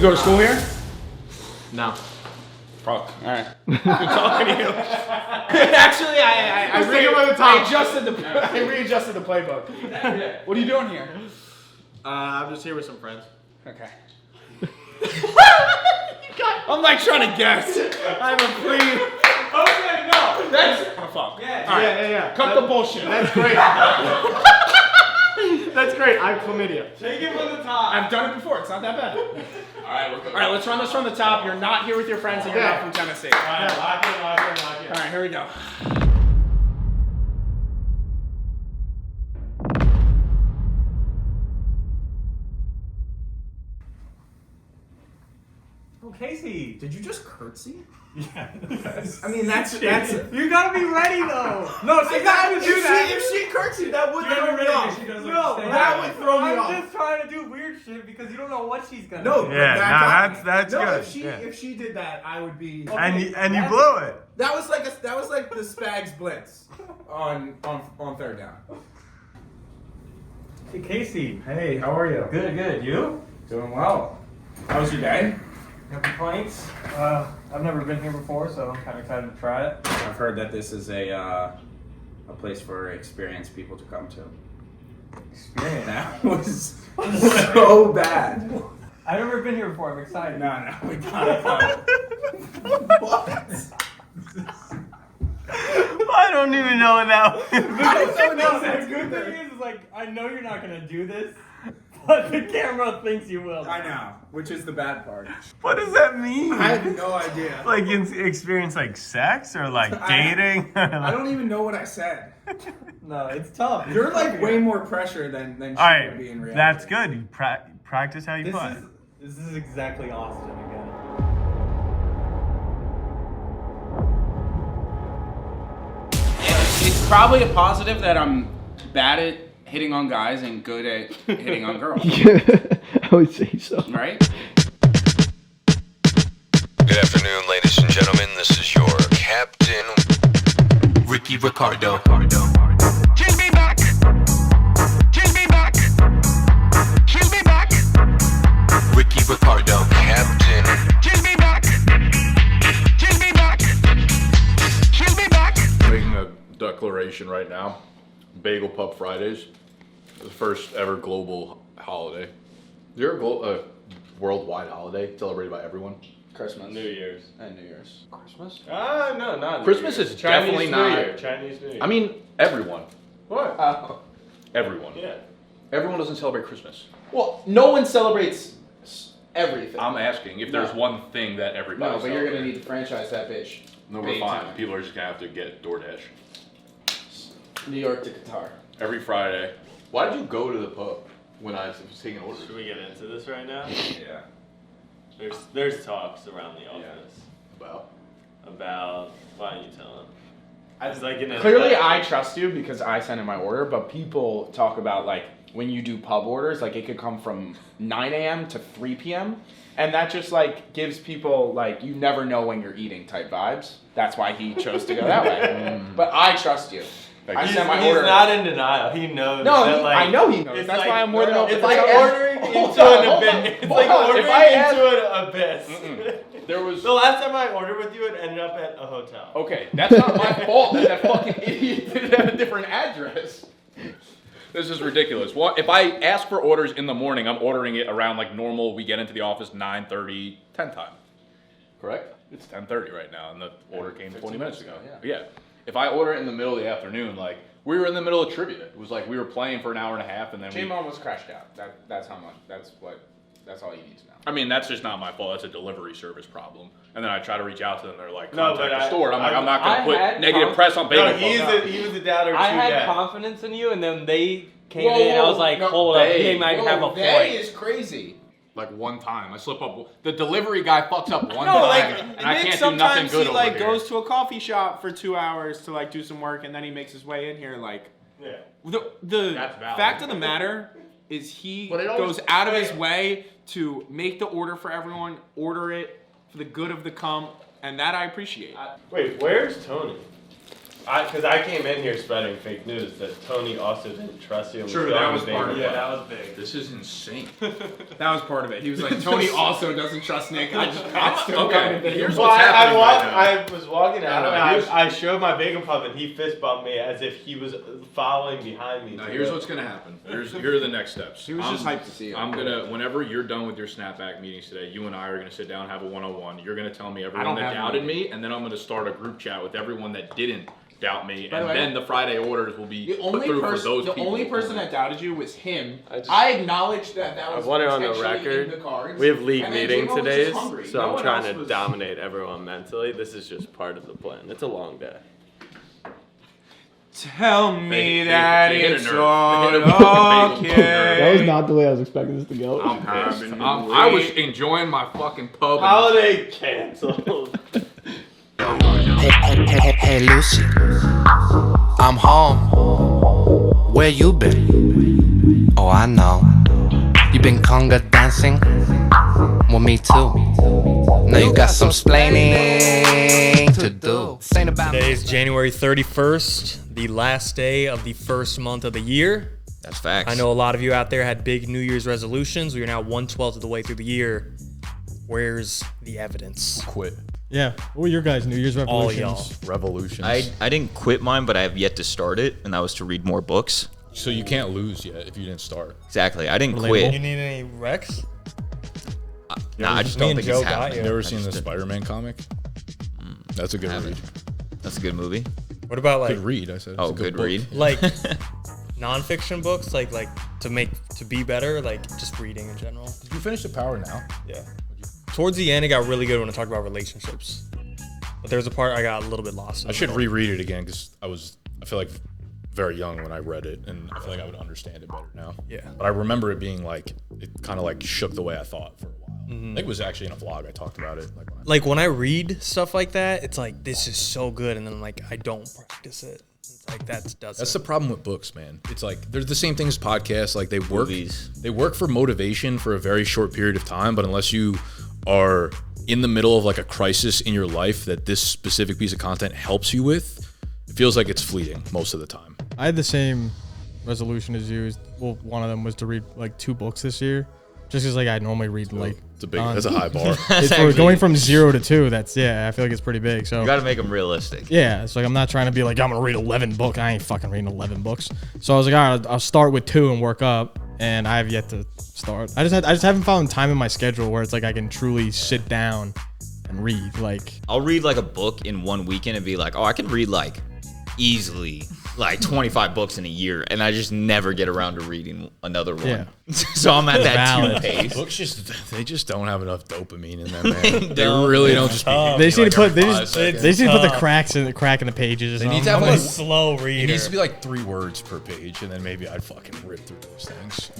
You go to school here? No. Fuck. All right. Good talking to you. Actually, I readjusted the playbook. What are you doing here? I'm just here with some friends. Okay. I'm like trying to guess. I have a free. Okay, no. That's. Oh, fuck. Yeah. Yeah. Cut the bullshit. That's great. That's great. I have chlamydia. Take it from the top. I've done it before. It's not that bad. Alright, we're good. Alright, let's run this from the top. You're not here with your friends and you're not from Tennessee. Alright, lock in. Alright, here we go. Oh, Casey. Did you just curtsy? Yeah. I mean, that's. You gotta be ready though. No, she got to do that. If she curtsied, that would throw me off. No, that would throw me off. I'm just trying to do weird shit because you don't know what she's gonna do. No, that's no, good. If she did that, I would be. Okay, and you blew it. That was like the Spags blitz on third down. Hey, Casey. Hey, how are you? Good. You? Doing well. How was your day? No complaints. I've never been here before, so I'm kind of excited to try it. I've heard that this is a place for experienced people to come to. Experience. That was so bad. I've never been here before. I'm excited. No, we got it. What? I don't even know what that was. The good thing is, like, I know you're not gonna do this, but the camera thinks you will. I know, which is the bad part. What does that mean? I have no idea. Like experience like sex or like dating? I don't even know what I said. No, it's tough. You're like way more pressure than she All right, would be in reality. that's good. You practice how you play. This is exactly Austin again. It's probably a positive that I'm bad at hitting on guys and good at hitting on girls. Yeah, I would say so. Right? Good afternoon, ladies and gentlemen. This is your Captain Ricky Ricardo. Kill me back! Kill me back! Kill me back! Ricky Ricardo. Captain. Kill me back! Kill me back! Kill me back! Making a declaration right now. Bagel Pub Fridays, the first ever global holiday. Is there a worldwide holiday celebrated by everyone? Christmas. New Year's. And New Year's. Christmas? No, not Christmas New Year's. is definitely Chinese not. New Year. Chinese New Year. I mean, everyone. What? Everyone. Yeah. Everyone doesn't celebrate Christmas. Well, no one celebrates everything. I'm asking if there's one thing that everybody No, but you're gonna celebrates. need to franchise that bitch. No, we're big fine. time. People are just gonna have to get DoorDash. New York to Qatar. Every Friday. Why did you go to the pub when I was taking orders? Should we get into this right now? Yeah. There's talks around the office about why don't you tell them? It's like Clearly, I trust you because I sent in my order, but people talk about like when you do pub orders, like it could come from 9 a.m. to 3 p.m. And that just like gives people like you never know when you're eating type vibes. That's why he chose to go that way. But I trust you. I sent my order. He's not in denial. He knows. No, that, like, I know he knows. it's That's like, why I'm more than open. It's like ordering into an abyss. It's like ordering into an abyss. There was The last time I ordered with you, it ended up at a hotel. Okay, that's not my fault that that fucking idiot didn't have a different address. This is ridiculous. Well, if I ask for orders in the morning, I'm ordering it around like normal. We get into the office 9:30, 10 time. Correct? It's 10:30 right now, and the order came 20 minutes ago. Yeah. If I order it in the middle of the afternoon, like we were in the middle of trivia. It was like we were playing for an hour and a half, and then Jim almost crashed out. That's how much. That's all you need to know. I mean, that's just not my fault. That's a delivery service problem. And then I try to reach out to them. They're like, No, contact but the store. I'm like, I'm not going to I put negative press on Bagel No, Pub. he was a dad or two I had dad. confidence in you, and then they came in, and I was like, hold up, he might have a point. They is crazy. Like one time, I slip up. The delivery guy fucks up one No, time, like and I Nick can't do nothing sometimes good he over like here. goes to a coffee shop for 2 hours to like do some work, and then he makes his way in here. Like Yeah. the That's valid. fact of the matter is he But it always- goes out of his way to make the order for everyone, order it for the good of the cum, and that I appreciate. Wait, where's Tony? Because I came in here spreading fake news that Tony also didn't trust you. True, that was part of it. Yeah, that was big. This is insane. That was part of it. He was like, Tony also doesn't trust Nick. I just Okay, here's Well, what's happening right now. I was walking out, No, and I showed my bagel pub, and he fist bumped me as if he was following behind me. Now here's what's gonna happen. Here are the next steps. He was just hyped to see it. I'm gonna, whenever you're done with your snapback meetings today, you and I are gonna sit down and have a 101. You're gonna tell me everyone that doubted me, and then I'm gonna start a group chat with everyone that didn't doubt me, and then the Friday orders will be put through for those people. The only person that doubted you was him. I acknowledged that was I want it on the potentially record. in the cards. We have league And then meeting J-Mo was today, just hungry. so No I'm one trying else to was- dominate everyone mentally. This is just part of the plan. It's a long day. Tell me They that hit a it's nerve. all They hit a bagel okay. That was not the way I was expecting this to go. I'm pissed. I was enjoying my fucking pub. Holiday canceled. Hey Lucy, I'm home. Where you been? Oh, I know. You been conga dancing? Well, me too. Now you got some splaining to do. Today is January 31st, the last day of the first month of the year. That's facts. I know a lot of you out there had big New Year's resolutions. We are now 1/12 of the way through the year. Where's the evidence? Quit. Yeah. What were your guys' New Year's All resolutions? y'all. Revolutions. I didn't quit mine, but I have yet to start it, and that was to read more books. So you can't lose yet if you didn't start. Exactly. I didn't You quit. need any Rex? Nah, I just Me don't and think Joe it's got happening. you. You ever I seen the just didn't. Spider-Man comic? That's a good read. That's a good movie. What about like Good read, I said. It's Oh, a good book. read. like nonfiction books, like to be better, like just reading in general? Did you finish The Power Now? Yeah. Towards the end, it got really good when I talked about relationships. But there's a part I got a little bit lost in. I should reread it again because I feel like very young when I read it, and I feel like I would understand it better now. Yeah. But I remember it being like, it kind of like shook the way I thought for a while. I think it was actually in a vlog I talked about it. Like when I read stuff like that, it's like, this is so good, and then I'm like, I don't practice it. It's like That's the problem with books, man. It's like they're the same thing as podcasts. Like they work, Movies. they work for motivation for a very short period of time, but unless you are in the middle of like a crisis in your life that this specific piece of content helps you with, it feels like it's fleeting most of the time. I had the same resolution as you. Well, one of them was to read like 2 books this year, just because like I normally read like. That's a high bar. It's for going from 0 to 2. I feel like it's pretty big. So You got to make them realistic. yeah, it's like I'm not trying to be like I'm gonna read 11 books. I ain't fucking reading 11 books. So I was like, all right, I'll start with 2 and work up. And I have yet to start. I just haven't found time in my schedule where it's like I can truly sit down and read. Like I'll read like a book in one weekend and be like, oh, I can read like easily like 25 books in a year, and I just never get around to reading another one. Yeah. So I'm at that Valid. 2 pace. Books just don't have enough dopamine in them, man. They don't. really don't just. they just need to put they every just 5 seconds. they just need to put the crack in the pages. They need to have I'm a like slow reader. It needs to be like 3 words per page, and then maybe I'd fucking rip through those things.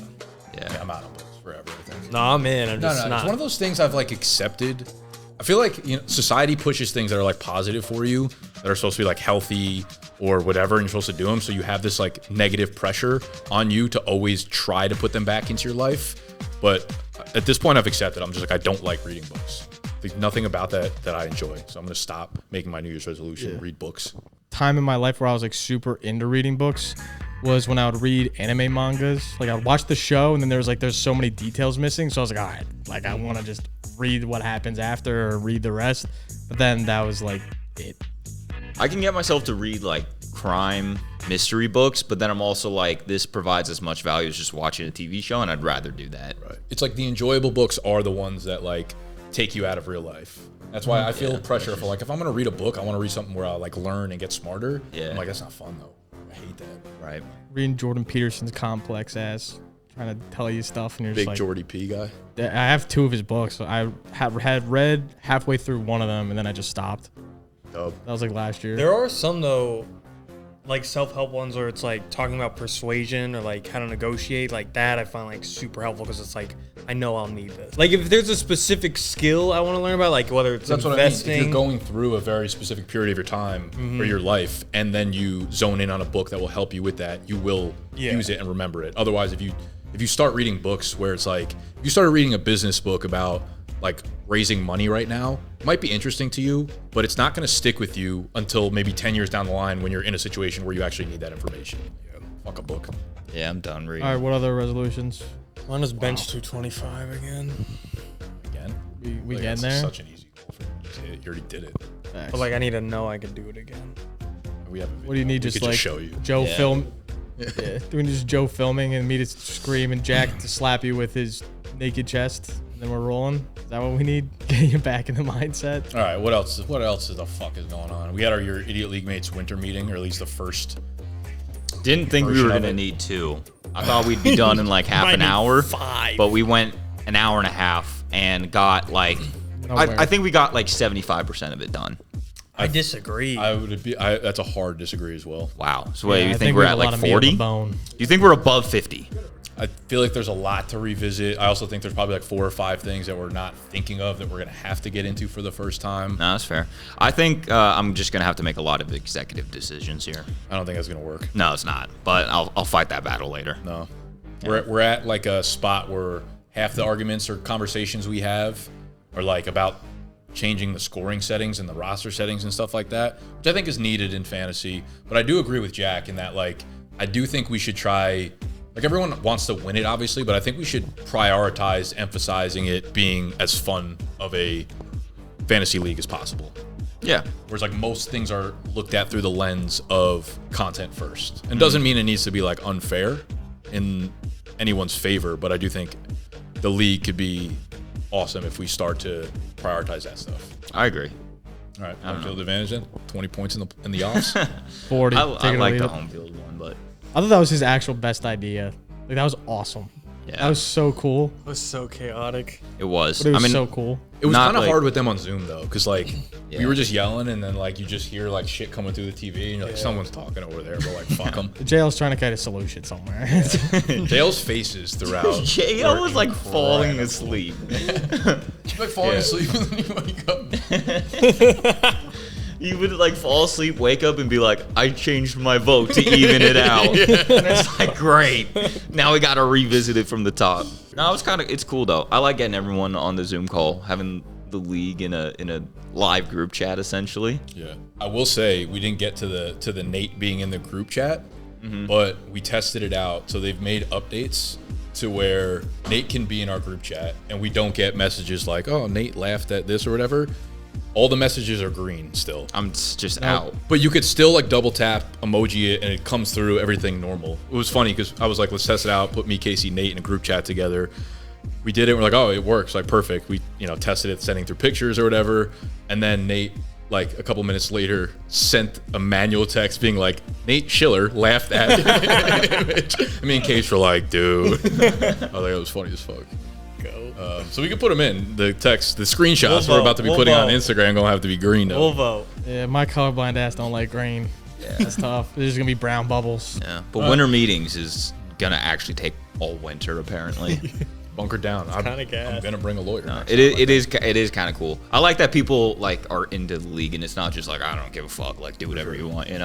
Yeah. I'm out of books forever, I think. Nah, man, I'm just It's not. one of those things I've like accepted. I feel like society pushes things that are like positive for you, that are supposed to be like healthy or whatever, and you're supposed to do them. So you have this like negative pressure on you to always try to put them back into your life. But at this point, I've accepted. I'm just like, I don't like reading books. There's nothing about that I enjoy. So I'm gonna stop making my New Year's resolution. Read books. Time in my life where I was like super into reading books was when I would read anime mangas. Like I would watch the show and then there's so many details missing. So I was like, all right, like I want to just read what happens after or read the rest. But then that was like it. I can get myself to read like crime mystery books, but then I'm also like, this provides as much value as just watching a TV show, and I'd rather do that. Right. It's like the enjoyable books are the ones that like take you out of real life. That's why I feel pressure for like, if I'm gonna read a book, I want to read something where I like learn and get smarter. Yeah. I'm like, that's not fun though. I hate that. Right. Reading Jordan Peterson's complex ass, trying to tell you stuff, and you're Big just like, Jordy P guy. I have 2 of his books. So I had read halfway through one of them, and then I just stopped. Dub. That was like last year. There are some though, like self-help ones where it's like talking about persuasion or like how to negotiate, like that I find like super helpful because it's like I know I'll need this. Like if there's a specific skill I want to learn about, like whether it's That's investing. what I mean. If you're going through a very specific period of your time or your life, and then you zone in on a book that will help you with that, you will use it and remember it. Otherwise, if you start reading books where it's like, if you started reading a business book about like raising money right now might be interesting to you, but it's not going to stick with you until maybe 10 years down the line when you're in a situation where you actually need that information. Yeah, fuck a book. Yeah, I'm done reading. All right, what other resolutions? Mine is bench 225 again. Again? We Like, getting it's there? such an easy goal for you. You already did it. Facts. But like, I need to know I can do it again. We have a video. What do you need? We Just could like show you. Joe Yeah. film. Yeah. Do we need just Joe filming and me to scream and Jack to slap you with his naked chest? And then we're rolling. Is that what we need? Getting you back in the mindset. All right, what else? What else is the fuck is going on? We had your Idiot League Mates winter meeting, or at least the first. Didn't think we version were of gonna it. need 2. I thought we'd be done in like half an hour, 5. but we went an hour and a half and got like, I think we got like 75% of it done. I disagree. That's a hard disagree as well. Wow. So what, Yeah, you I think we're we have at a lot like of meat on 40? the Do bone. you think we're above 50? I feel like there's a lot to revisit. I also think there's probably like 4 or 5 things that we're not thinking of that we're gonna have to get into for the first time. No, that's fair. I think I'm just gonna have to make a lot of executive decisions here. I don't think that's gonna work. No, it's not. But I'll fight that battle later. No, we're at like a spot where half the arguments or conversations we have are like about changing the scoring settings and the roster settings and stuff like that, which I think is needed in fantasy. But I do agree with Jack in that like I do think we should try. Like everyone wants to win it, obviously, but I think we should prioritize emphasizing it being as fun of a fantasy league as possible. Yeah. Whereas like most things are looked at through the lens of content first. And doesn't mean it needs to be like unfair in anyone's favor, but I do think the league could be awesome if we start to prioritize that stuff. I agree. All right, home field advantage then. 20 points in the offs. 40. I Take it or like leave the it. home field one, but I thought that was his actual best idea. Like that was awesome. yeah, That was so cool. It was so chaotic. it was. But it was I mean, so cool. It was Not kind of like- hard with them on Zoom though, because like Yeah. we were just yelling and then like you just hear like shit coming through the TV and you're like someone's talking over there, but like fuck them. JL's trying to get a solution somewhere. Dale's faces throughout. JL were was like falling incredible. asleep. You're like falling Yeah. asleep and then you wake up. He would like fall asleep, wake up, and be like, "I changed my vote to even it out." And it's like, great. Now we got to revisit it from the top. No, it's cool though. I like getting everyone on the Zoom call, having the league in a live group chat essentially. Yeah, I will say we didn't get to the Nate being in the group chat, but we tested it out. So they've made updates to where Nate can be in our group chat, and we don't get messages like, "Oh, Nate laughed at this" or whatever. All the messages are green still. I'm just out. But you could still like double tap, emoji it, and it comes through everything normal. It was funny because I was like, let's test it out. Put me, Casey, Nate in a group chat together. We did it. We're like, oh, it works. Like perfect. We tested it, sending through pictures or whatever. And then Nate, like a couple minutes later, sent a manual text being like, Nate Schiller laughed at image. Me and Case were like, dude. I was like, it was funny as fuck. So we can put them in the text, the screenshots we're about to be putting on Instagram gonna have to be green though. We'll vote. Yeah, my colorblind ass don't like green. Yeah, that's tough. There's just gonna be brown bubbles. Yeah, but winter meetings is gonna actually take all winter apparently. Bunker down. I'm gas. gonna bring a lawyer. No, it is kind of cool. I like that people like are into the league and it's not just like I don't give a fuck, like do whatever you want, In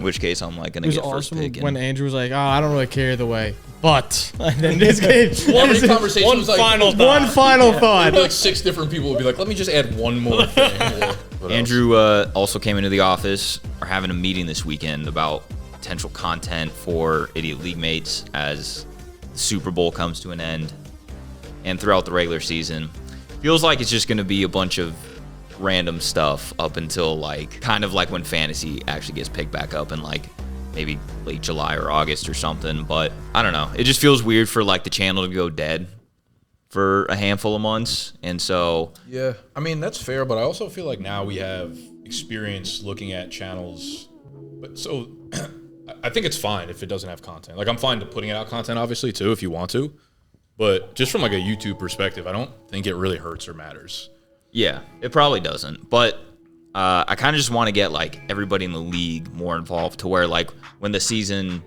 which case I'm like gonna It was get first awesome pick. And when Andrew was like, "Oh, I don't really care either way," but and then this game, Every conversation was like one final thought. It'd be like 6 different people would be like, let me just add one more thing. What Andrew also came into the office. We're having a meeting this weekend about potential content for Idiot League Mates as the Super Bowl comes to an end. And throughout the regular season, feels like it's just going to be a bunch of random stuff up until like kind of like when fantasy actually gets picked back up in like maybe late July or August or something. But I don't know. It just feels weird for like the channel to go dead for a handful of months. And so Yeah, I mean that's fair, but I also feel like now we have experience looking at channels. But so I think it's fine if it doesn't have content. Like I'm fine to putting it out content, obviously too, if you want to. But just from like a YouTube perspective, I don't think it really hurts or matters. yeah, it probably doesn't. But I kind of just want to get like everybody in the league more involved to where like when the season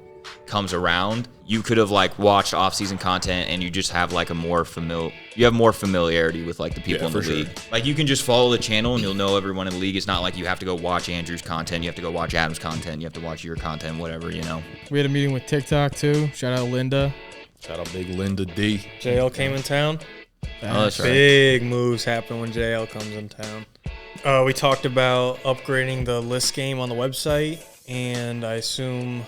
comes around, you could have like watched off-season content and you just have like a more familiarity with like the people in the league. Like you can just follow the channel and you'll know everyone in the league. It's not like you have to go watch Andrew's content, you have to go watch Adam's content, you have to watch your content, whatever, We had a meeting with TikTok too. Shout out Linda. Shout out big Linda D. JL came in town. Oh, that's right. Big moves happen when JL comes in town. We talked about upgrading the list game on the website, and I assume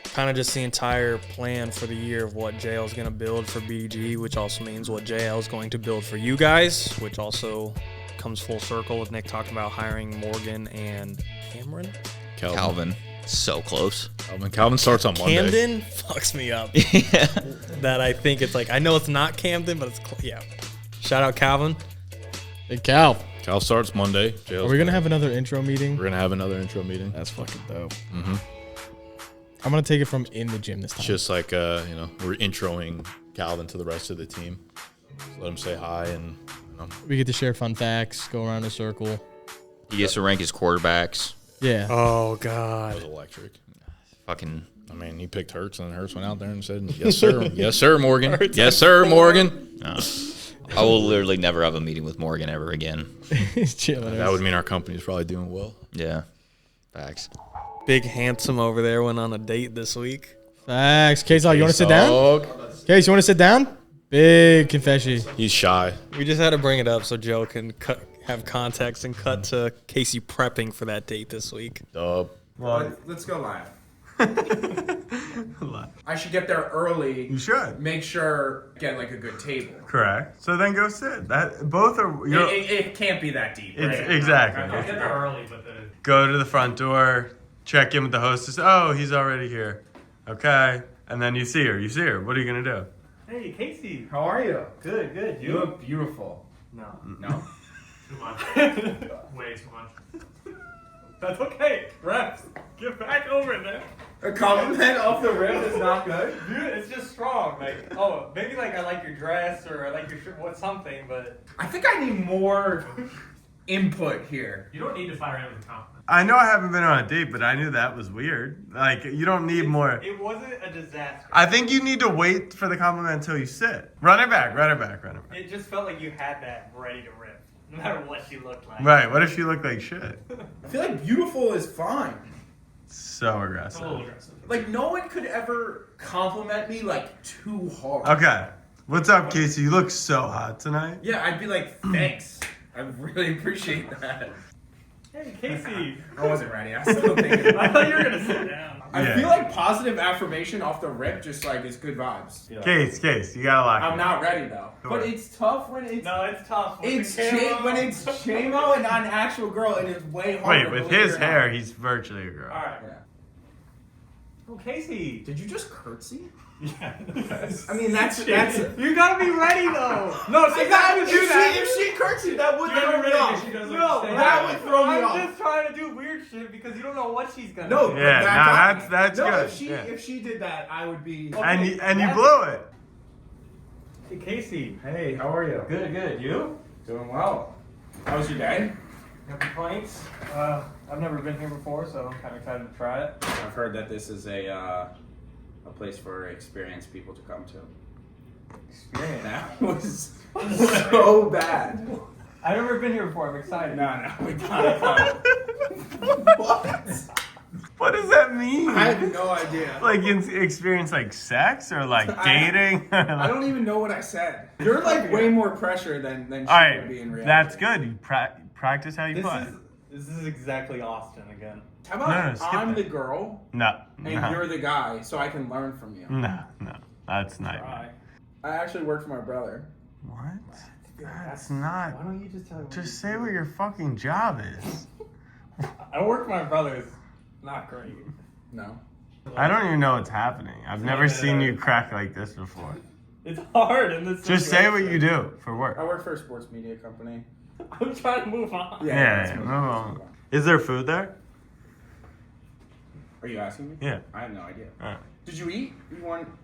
kind of just the entire plan for the year of what JL is going to build for BDGE, which also means what JL is going to build for you guys, which also comes full circle with Nick talking about hiring Morgan and Cameron. Calvin. So close. Calvin starts on Monday. Camden fucks me up. That I think it's like, I know it's not Camden, but it's, yeah. Shout out Calvin. Hey, Cal. Cal starts Monday. Are we going to have another intro meeting? We're going to have another intro meeting. That's fucking dope. Mm-hmm. I'm going to take it from in the gym this time. It's just like, we're introing Calvin to the rest of the team. So let him say hi and, we get to share fun facts, go around in a circle. He gets to rank his quarterbacks. Yeah. Oh, God. That was electric. Fucking. I mean, he picked Hurts, and Hurts went out there and said, yes, sir. Yes, sir, Morgan. Yes, sir, Morgan. No. I will literally never have a meeting with Morgan ever again. He's chilling. That would mean our company's probably doing well. Yeah. Facts. Big Handsome over there went on a date this week. Facts. Case, you want to sit down? Case, you want to sit down? Big confession. He's shy. We just had to bring it up so Joe can have context and cut to Casey prepping for that date this week. Well, let's go live. I should get there early. You should. Make sure get like a good table. Correct. So then go sit. That both are. It can't be that deep. Right? Exactly. I'll get there early, but go to the front door, check in with the hostess. Oh, he's already here. Okay. And then you see her. You see her. What are you gonna do? Hey, Casey. How are you? Good, good. You look beautiful. No. No? Too much. Way too much. That's okay. Reps. Get back over there. A compliment off the rip is not good? Dude, it's just strong. Like, oh, maybe like I like your dress or I like your shirt, what's something, but I think I need more input here. you don't need to fire him with a compliment. I know I haven't been on a date, but I knew that was weird. Like, you don't need more. It wasn't a disaster. I think you need to wait for the compliment until you sit. Run it back. It just felt like you had that ready to rip, no matter what she looked like. Right. What if she looked like shit? I feel like beautiful is fine. So It's a aggressive. little aggressive. Like, no one could ever compliment me, like, too hard. Okay. What's up, Casey? You look so hot tonight. Yeah, I'd be like, thanks. I really appreciate that. Hey, Casey. I wasn't ready. I was still thinking. I thought you were going to sit down. I feel like positive affirmation off the rip just, like, is good vibes. Case, you gotta lock I'm in. not ready, though. Sure. But it's tough when it's... No, it's tough. when it's Chamo and not an actual girl, it is way harder. Wait, with believe it his or not. hair, he's virtually a girl. All right. Yeah. Oh, Casey. Did you just curtsy? Yeah. I mean, that's You gotta be ready though. No, she gotta do that. If she curtsied, that would You gotta throw be me ready off. because she doesn't No, understand. that would throw me off. I'm just trying to do weird shit because you don't know what she's gonna No, do. Yeah, but nah, that's no, good. If she did that, I would be. And you blew it. Hey, Casey. Hey, how are you? Good. You? Doing well. How was your day? No complaints. I've never been here before, so I'm kind of excited to try it. I've heard that this is a place for experienced people to come to. Experience. That was so bad. I've never been here before. I'm excited. No, we got it. What? What does that mean? I have no idea. Like experience like sex or like dating? I don't even know what I said. You're like way more pressure than she All right, would be in reality. that's good. You practice how you play. This is exactly Austin again. How about No, skip I'm that. the girl No, and you're the guy, so I can learn from you. no, that's not. Try. I actually work for my brother. What? That's not. Why don't you just tell me? Just say what your fucking job is. I work for my brother. It's not great. No. I don't even know what's happening. I've never seen you crack like this before. It's hard in this. Just say what situation. you do for work. I work for a sports media company. I'm trying to move on. Yeah, move on. Is there food there? Are you asking me? Yeah. I have no idea. Alright. Did you eat?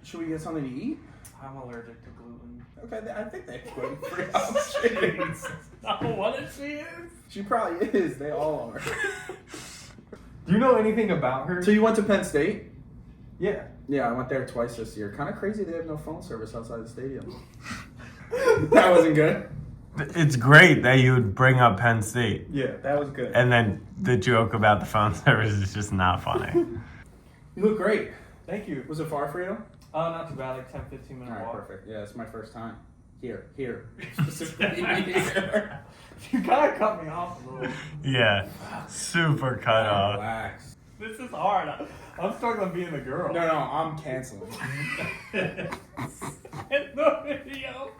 Should we get something to eat? I'm allergic to gluten. Okay, I think they gluten free options. Not what she is. She probably is. They all are. Do you know anything about her? So you went to Penn State? Yeah. Yeah, I went there twice this year. Kind of crazy they have no phone service outside the stadium. That wasn't good. It's great that you would bring up Penn State. Yeah, that was good. And then the joke about the phone service is just not funny. You look great. Thank you. Was it far for you? Not too bad, like 10, 15 minute All right, walk. perfect. Yeah, it's my first time. Here. Specifically here. You gotta cut me off a little. Yeah, super cut off. Relax. This is hard. I'm struggling being the girl. No, I'm canceling. In the video.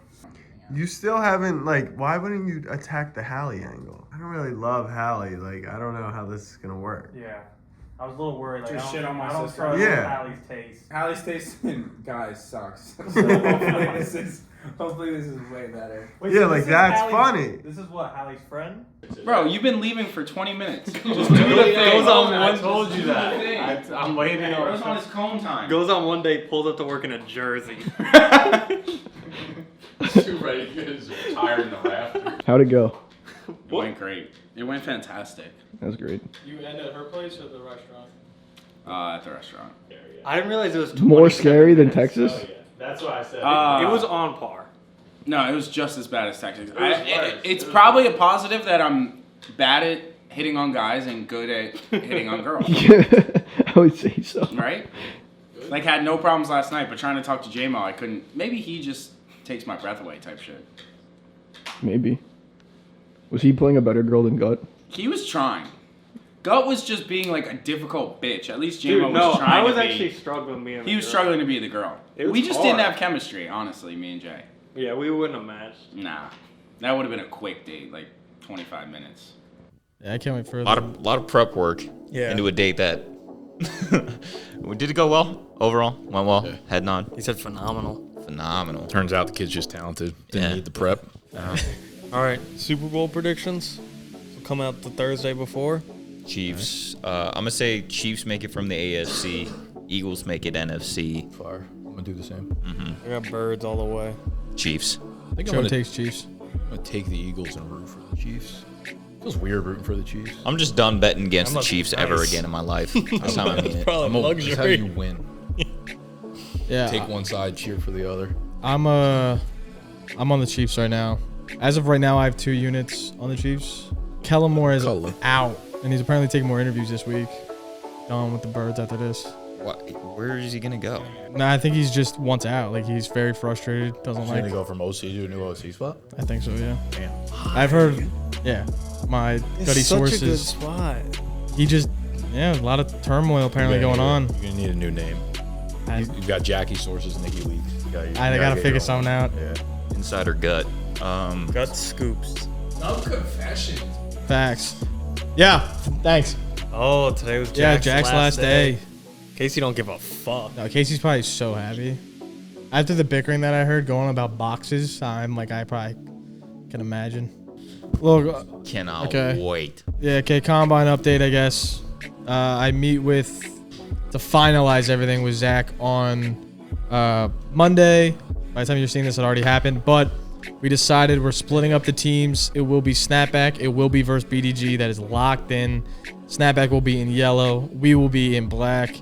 You still haven't, like, why wouldn't you attack the Hallie angle? I don't really love Hallie. Like, I don't know how this is gonna work. Yeah. I was a little worried. Like, Just shit on my I don't sister. trust Yeah. Hallie's taste. Hallie's taste in guys sucks. So hopefully this is way better. Wait, Yeah, so like, this is that's Hallie's- funny. This is what, Hallie's friend? Bro, you've been leaving for 20 minutes. Just do Goes the thing. on I one. told you that. I'm waiting It on. goes on his cone time. Goes on one day, pulls up to work in a jersey. Too ready to get tired in the rafters. How'd it go? It went great. It went fantastic. That was great. You ended at her place or the restaurant? At the restaurant. I didn't realize it was More scary than Texas? Oh, yeah. That's why I said it was on par. No, it was just as bad as Texas. was worse. It's It was probably a positive that I'm bad at hitting on guys and good at hitting on girls. I would say so. Right? Like, had no problems last night, but trying to talk to J-Mo, I couldn't. Maybe he just takes my breath away type shit. Maybe. Was he playing a better girl than Gut? He was trying. Gut was just being like a difficult bitch. At least Dude, J-Mo no, was trying I was to be. actually struggling being He was struggling to be the girl. It was We just hard. didn't have chemistry, honestly, me and Jay. Yeah, we wouldn't have matched. Nah. That would have been a quick date, like 25 minutes. Yeah, I can't wait for A lot of prep work into a date that did it go well overall? Went well. Yeah. Heading on. He said phenomenal. Phenomenal. Turns out the kid's just talented. Didn't need the prep. All right, Super Bowl predictions. Will come out the Thursday before. Chiefs. I'm gonna say Chiefs make it from the AFC. Eagles make it NFC. Fire. I'm gonna do the same. Mm-hmm. I got birds all the way. Chiefs. I think Joe I'm gonna takes Chiefs. I'm gonna take the Eagles and root for the Chiefs. Feels weird rooting for the Chiefs. I'm just done betting against That the must be Chiefs nice. ever again in my life. That's how I mean it. Probably That's how luxury. you win. Yeah. Take one side, cheer for the other. I'm on the Chiefs right now. As of right now, I have 2 units on the Chiefs. Kellen Moore is out, and he's apparently taking more interviews this week. Going with the birds after this. Where is he gonna go? Nah, I think he's just wants out. Like, he's very frustrated. Doesn't He's like. gonna go from OC to a new OC spot. I think so. Yeah. Damn. I've heard. Yeah. My gutty sources. Such a good spot. He just. Yeah, a lot of turmoil apparently going on. You're gonna need a new name. You've got Jackie sources, Nikki leaks. I gotta figure something out. Yeah. Insider gut. Gut scoops. No confessions. Facts. Yeah. Thanks. Oh, today was Yeah, Jack's, Jack's last day. Casey don't give a fuck. No, Casey's probably so happy. After the bickering that I heard going on about boxes, I'm like, I probably can imagine. Look, Cannot wait. Yeah, okay, combine update, I guess. I meet to finalize everything with Zach on Monday. By the time you're seeing this, it already happened. But we decided we're splitting up the teams. It will be Snapback. It will be versus BDG. That is locked in. Snapback will be in yellow. We will be in black.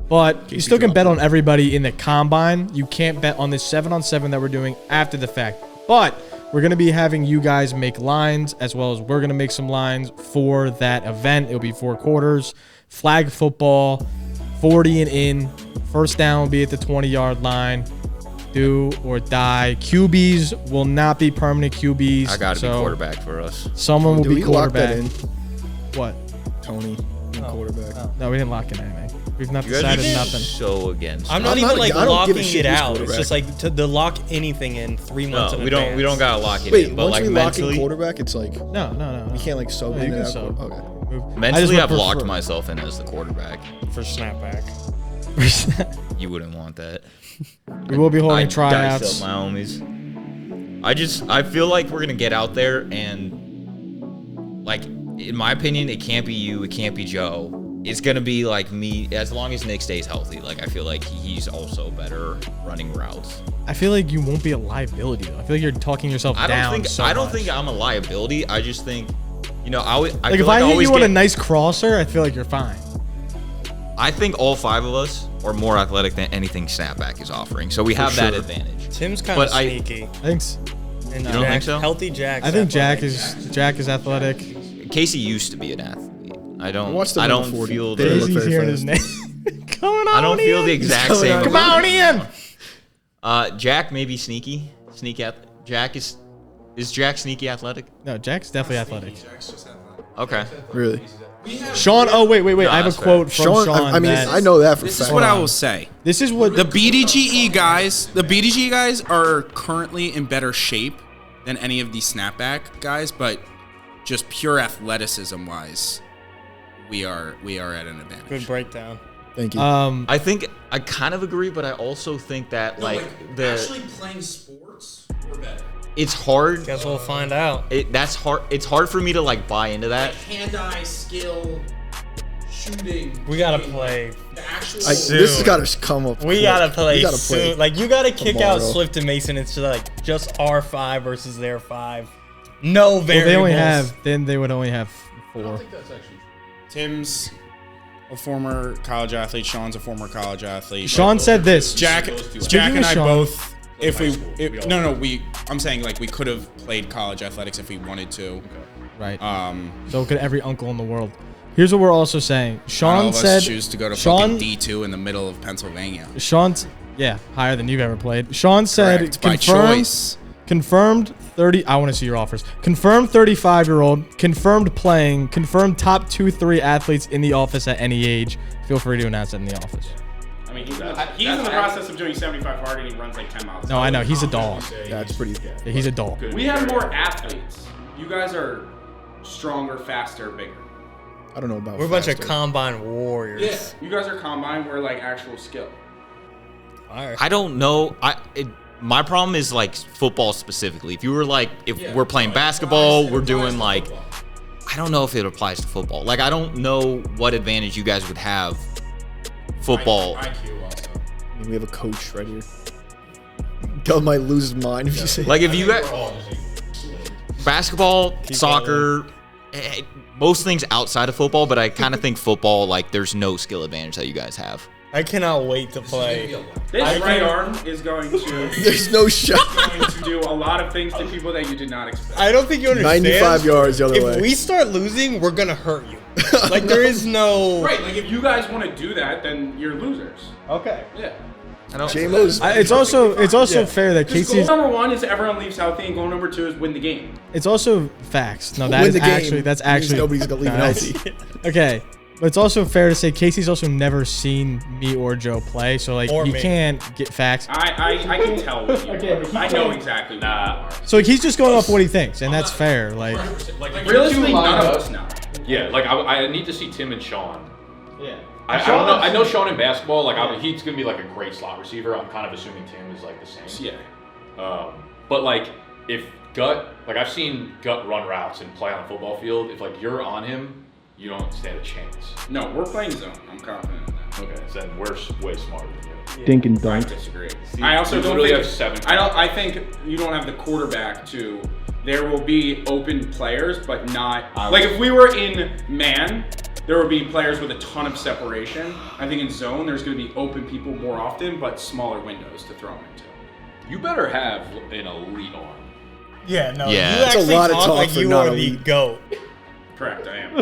But you still can bet on everybody in the combine. You can't bet on this 7-on-7 that we're doing after the fact. But we're going to be having you guys make lines, as well as we're going to make some lines for that event. It'll be 4 quarters. Flag football, 40 and in. First down will be at the 20-yard line. Do or die. QBs will not be permanent QBs. I gotta be quarterback for us. Someone will Do be we lock that quarterback. What? Tony, quarterback. No, we didn't lock in anything. We've not You guys decided are nothing. so against. I'm not it. even like I don't give a locking shit it who's out. It's quarterback. just like to lock anything in 3 months. No, in we don't. advance. We don't gotta lock it Wait, in. But once like we lock in mentally, quarterback, it's like No. we can't like sub No, in you and can out. sub. Okay. mentally, would I've locked prefer- myself in as the quarterback. for snapback. You wouldn't want that. We will be holding I'd tryouts. dice up my homies. I feel like we're gonna get out there and, like, in my opinion, it can't be you, it can't be Joe. It's gonna be like me, as long as Nick stays healthy. Like, I feel like he's also better running routes. I feel like you won't be a liability though. I feel like you're talking yourself I down. don't think I'm a liability. I just think, you know, I Like, feel if I hit always you on a get- nice crosser, I feel like you're fine. I think all 5 of us are more athletic than anything Snapback is offering, so we have that sure. advantage. Tim's kind of But I- sneaky. I think. And You don't think so? Healthy Jack. I think Jack is athletic. Casey used to be an athlete. I don't Watch the I don't 140. feel They look Daisy's very hearing his fast. name. Coming on I don't feel in. the exact coming same. on. Come on in. Jack may be sneaky. Jack is Jack sneaky athletic? No, Jack's definitely athletic. Okay. Really? Sean, oh wait, No, I have a that's quote from Sean. I mean, that- I know that for This fact. is what I will say. This is what The BDGE guys are currently in better shape than any of the snapback guys, but just pure athleticism wise, we are at an advantage. Good breakdown. Thank you. I think I kind of agree, but I also think that actually playing sports, we're better. it's hard. Guess we'll find out. That's hard. It's hard for me to like buy into that. Hand-eye skill, shooting. We gotta play. The actual. This has got to come up. We quick. gotta play We gotta soon. Like you gotta kick out tomorrow. Swift and Mason. It's just our 5 versus their 5. No well, variables. they only have. Then they would only have 4. Tim's a former college athlete. Sean's a former college athlete. Sean said this. Jack Speaking and of I Sean- both. If I'm saying like we could have played college athletics if we wanted to. Right. So could every uncle in the world. Here's what we're also saying. None Sean of said. us choose to go to Sean. fucking D2 in the middle of Pennsylvania. Sean's higher than you've ever played. Sean said Correct, by confirmed. choice. Confirmed 30. I want to see your offers. Confirmed 35-year-old. Confirmed playing. Confirmed top 2-3 athletes in the office at any age. Feel free to announce that in the office. I mean, he's in the process of doing 75 hard and he runs like 10 miles. No, I know he's a dog. That's pretty good. Yeah, he's a dog. We have more athletes. You guys are stronger, faster, bigger. I don't know about. We're a bunch of faster. combine warriors. Yeah. You guys are combined. We're like actual skill. I don't know. My problem is like football specifically. If you were like, we're playing basketball, we're doing like, I don't know if it applies to football. Like, I don't know what advantage you guys would have. Football. IQ also. I mean, we have a coach right here. Gun might lose his mind if you say. Like if you got basketball, soccer, most things outside of football, but I kind of think football, like there's no skill advantage that you guys have. I cannot wait to play. This right arm is going to. There's no shot. Going to do a lot of things to people that you did not expect. I don't think you understand. 95 yards the other way. If we start losing, we're gonna hurt you. Like there is no. Right. Like if you guys want to do that, then you're losers. Okay. Yeah. It's also fair that Because Casey's. goal number 1 is everyone leaves healthy, and goal number 2 is win the game. It's also facts. No, Win the game that's means actually nobody's gonna leave that's- healthy. Okay, but it's also fair to say Casey's also never seen me or Joe play, so like Or you me. can't get facts. I can tell what you are. I know exactly what you are. So like, he's just going off what he thinks, and that's fair. Like, Realistically, none of us know. Yeah, like I need to see Tim and Sean. Yeah. I don't know. I know Sean in basketball. Like he's gonna be like a great slot receiver. I'm kind of assuming Tim is like the same. Yeah. But like if Gut, like I've seen Gut run routes and play on a football field. If like you're on him, you don't stand a chance. No, we're playing zone. I'm confident in that. Okay, so then we're way smarter than you. Dink and I dunk. disagree. See, I also you don't literally think have 7 I think you don't have the quarterback to. There will be open players, but not like if we were in man, there would be players with a ton of separation. I think in zone, there's going to be open people more often, but smaller windows to throw them into. You better have an elite arm. Yeah, no. Yeah. You That's a actually lot of talk talk like for you not are the elite. GOAT. Correct, I am.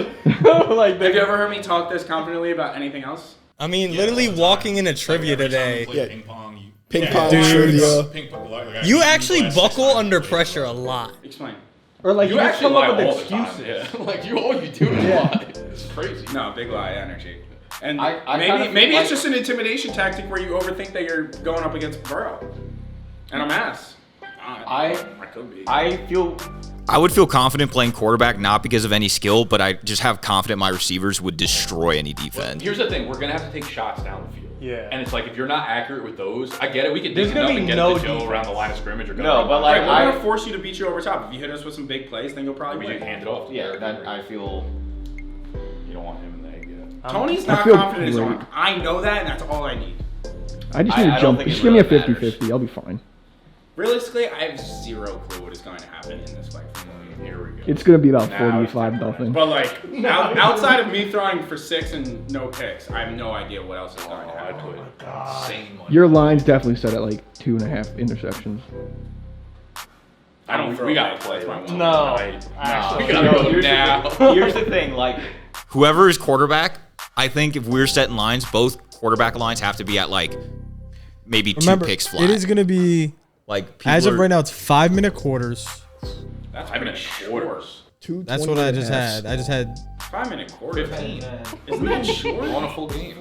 Like, Have you ever heard me talk this confidently about anything else? I mean, literally walking into trivia today. Yeah. Ping pong, Dude. trivia. Ping pong, You actually buckle under pressure a lot. Explain. Or like You you just actually come lie up with all the time. excuses. Yeah. Like all you do is lie. It's crazy. No, big lie energy. And I kind of maybe feel it's just an intimidation tactic where you overthink that you're going up against Burrow. And I'm ass. I could be. I would feel confident playing quarterback, not because of any skill, but I just have confident my receivers would destroy any defense. Here's the thing: we're gonna have to take shots down the field. Yeah. And it's like if you're not accurate with those, I get it. We can There's dig it up gonna and be get no it to Joe defense. around the line of scrimmage or go. No, but like Right, we're gonna force you to beat you over top. If you hit us with some big plays, then you'll probably we win. can hand it off. yeah, that I feel. You don't want him in the egg yet. Tony's I not feel confident in his great. arm. I know that, and that's all I need. I just I need to don't jump. think it Just give me a really matters. 50-50. I'll be fine. Realistically, I have zero clue what is going to happen in this fight. Here we go. It's gonna be about Now it's 45-0. But like outside of me throwing for 6 and no picks, I have no idea what else is going to I happen. put insane money. Your line's definitely set at like 2.5 interceptions. I don't throw We gotta picks, play. that's my one. No. We gotta go now. Here's the thing, like Whoever is quarterback, I think if we're setting lines, both quarterback lines have to be at like maybe remember, 2 picks flat. it is gonna be Like people As of are- right now, it's 5-minute quarters. That's 5 minute quarters. That's what I just had. I just had 5 minute quarters. 15. Isn't that short? On a full game.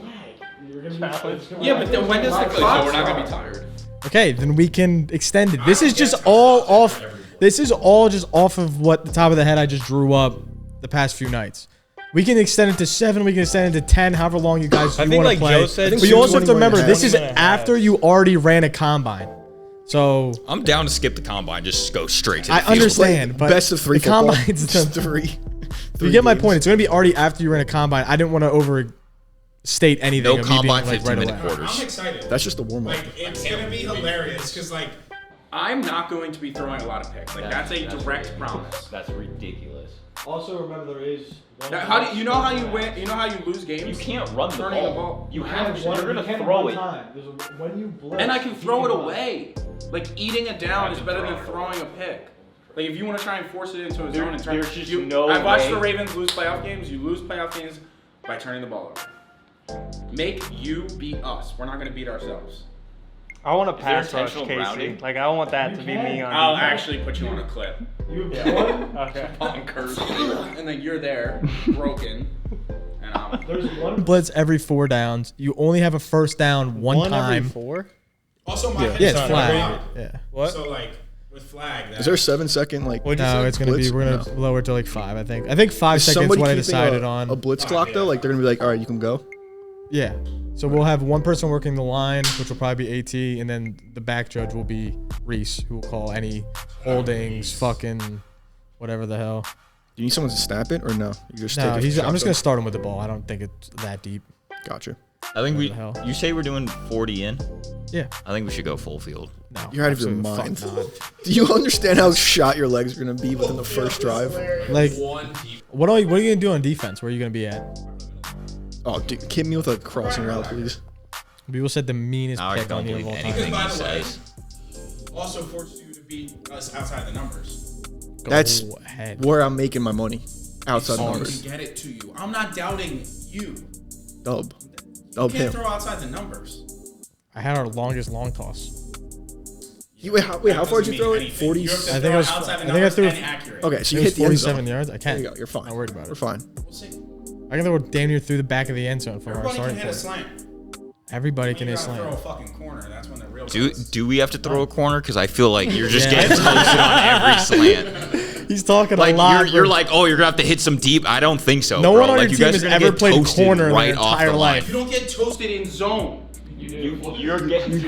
Yeah, but then when does the So clock we're not gonna be start? tired. Okay, then we can extend it. This is just all off. This is all just off of what the top of the head I just drew up the past few nights. We can extend it to 7. We can extend it to 10. However long you guys I want think, to like play. Joe said, But you also have to 21 remember, and a this is 20 and a half. after you already ran a combine. So I'm down to skip the combine. Just go straight to the I field. understand, but Best of 3 the football. combine's Just the, 3. you get my point. It's going to be already after you ran a combine. I didn't want to overstate anything. No of me being, combine, like, 15-minute right away. quarters. I'm excited. That's just the warm up. Like, it's gonna be hilarious because, like, I'm not going to be throwing a lot of picks. Like, that's a direct promise. That's ridiculous. Also, remember there is. How do you know how you win? You know how you lose games? You can't run the Turning ball. You have to. You're gonna throw it. When you blitz, And I can throw it away. Like, eating it down is better than throwing a pick. Like, if you want to try and force it into a zone and turn, there's just no I've watched way. the Ravens lose playoff games. You lose playoff games by turning the ball over. Make you beat us. We're not going to beat ourselves. I want to Is there pass rush intentional Casey. grounding? Like I want that to be me on. I'll defense. actually put you on a clip. Okay. Bonkers. And then you're there, broken. And I'm. There's one. Blitz every 4 downs. You only have a first down one time. every 4. Also, my Yeah, it's flag. Yeah. What? So, like, with flag, Is there a 7-second like? What'd you No, say? it's gonna Blitz? be. We're gonna No. lower it to like 5. I think. I think 5 Is seconds. somebody What I keeping decided a on. blitz clock though? Like they're gonna be like, all right, you can go. Yeah. So we'll have one person working the line, which will probably be AT, and then the back judge will be Reese, who will call any holdings, fucking whatever the hell. Do you need someone to snap it or no? You just No, take it I'm just gonna start him with the ball. I don't think it's that deep. Gotcha. I think we. What the hell? You say we're doing 40 in. Yeah. I think we should go full field. No. You're out of your absolutely mind. fuck not. Do you understand how shot your legs are gonna be within the first drive? Like, what are you gonna do on defense? Where are you gonna be at? Oh, dude, hit me with a crossing route, please. People said the meanest Now I pick don't on here of believe all anything time. he By the way, says. also forced you to beat us outside the numbers. That's Go ahead. where I'm making my money. Outside I numbers. can get it to you. I'm not doubting you. Dub. You Dub can't him. throw outside the numbers. I had our longest long toss. Wait, how far did you throw it? Anything. 40. You have to I think throw I was- outside the I think I numbers threw it- and accurate. Okay, so It you was hit the end 47 zone. yards. I There can't. you go. You're fine. Not worried about it. We're fine. We'll see. I can throw damn near through the back of the end zone from our Everybody can starting hit a point. slant. Everybody When can you hit a gotta throw a slant. fucking corner. That's when the real. Do we have to throw a corner? Because I feel like you're just Yeah. getting toasted on every slant. He's talking Like a lot. you're like, oh, you're gonna have to hit some deep. I don't think so. No bro. one on like, your you team guys has are gonna ever get played toasted corner in right their off entire the life. You don't get toasted in zone. You're getting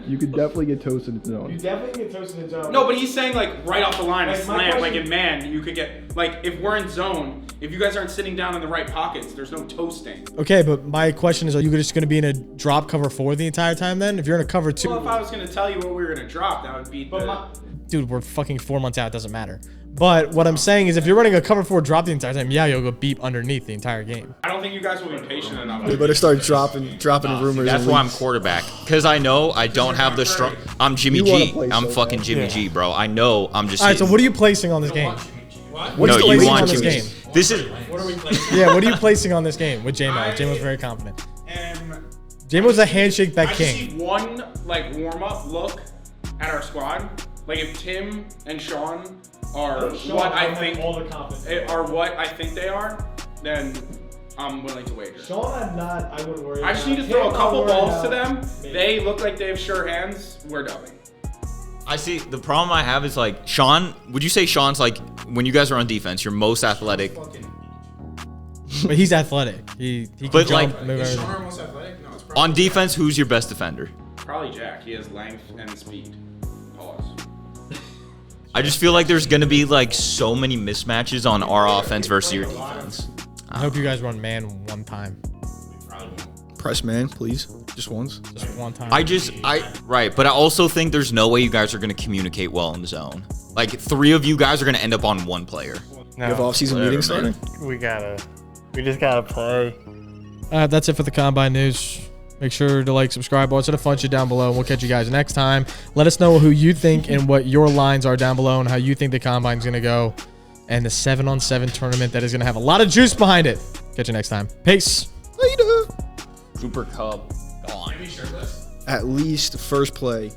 You could definitely get toasted in the zone. definitely get toasted in zone. No, but he's saying like right off the line, a Like, my slant. Like question- in man, you could get like if we're in zone, if you guys aren't sitting down in the right pockets, there's no toasting. Okay, but my question is, are you just going to be in a drop cover 4 the entire time then? If you're in a cover 2, Well, if I was gonna tell you what we were gonna drop, that would be the. dude, we're fucking 4 months out. It doesn't matter. But what I'm saying is, if you're running a cover 4 drop the entire time, yeah, you'll go beep underneath the entire game. I don't think you guys will be patient enough. We better start dropping rumors. That's and why I'm leaks. quarterback. Because I know I don't have the strong. I'm Jimmy You wanna G. play I'm so fucking bad. Jimmy G, bro. I know. I'm just. All right, so hitting- what are you placing on this game? What? What are No, you you placing want on this Jimmy. game? This is. What are we placing? Yeah, what are you placing on this game with J-Mo? J-Mo's very confident. J-Mo's a handshake I back just king. need one like warm up look at our squad. Like if Tim and Sean are what I think all the confidence. are what I think they are, then I'm willing to wager. Sean, I'm not. I wouldn't worry. I just about. need to throw a Tim, couple I'll worry balls to about. them. Maybe. They look like they have sure hands. We're dubbing. I see. The problem I have is like Sean. Would you say Sean's like when you guys are on defense, you're most athletic? But he's athletic. He can But, jump, like- move Is Sean everything. our most athletic? No, it's probably On defense, who's your best defender? Probably Jack. He has length and speed. Pause. I just feel like there's gonna be like so many mismatches on our offense versus your defense. I hope you guys run man one time. Press man, please. Just once. Just one time. Right, but I also think there's no way you guys are gonna communicate well in the zone. Like 3 of you guys are gonna end up on 1 player. You have off-season Whatever, meetings man. starting? We just gotta play. That's it for the Combine News. Make sure to like, subscribe, all that sort of fun shit down below. And we'll catch you guys next time. Let us know who you think and what your lines are down below and how you think the Combine's going to go. And the 7-on-7 tournament that is going to have a lot of juice behind it. Catch you next time. Peace. Cooper Cup gone. at least first play.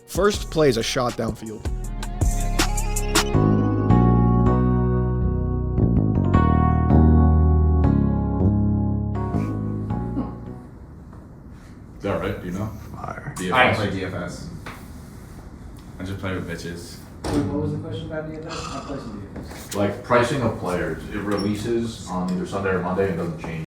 First play is a shot downfield. Is that right? Do you know? DFS. I play DFS. I just play with bitches. What was the question about DFS? I play some DFS. Like pricing of players, it releases on either Sunday or Monday and doesn't change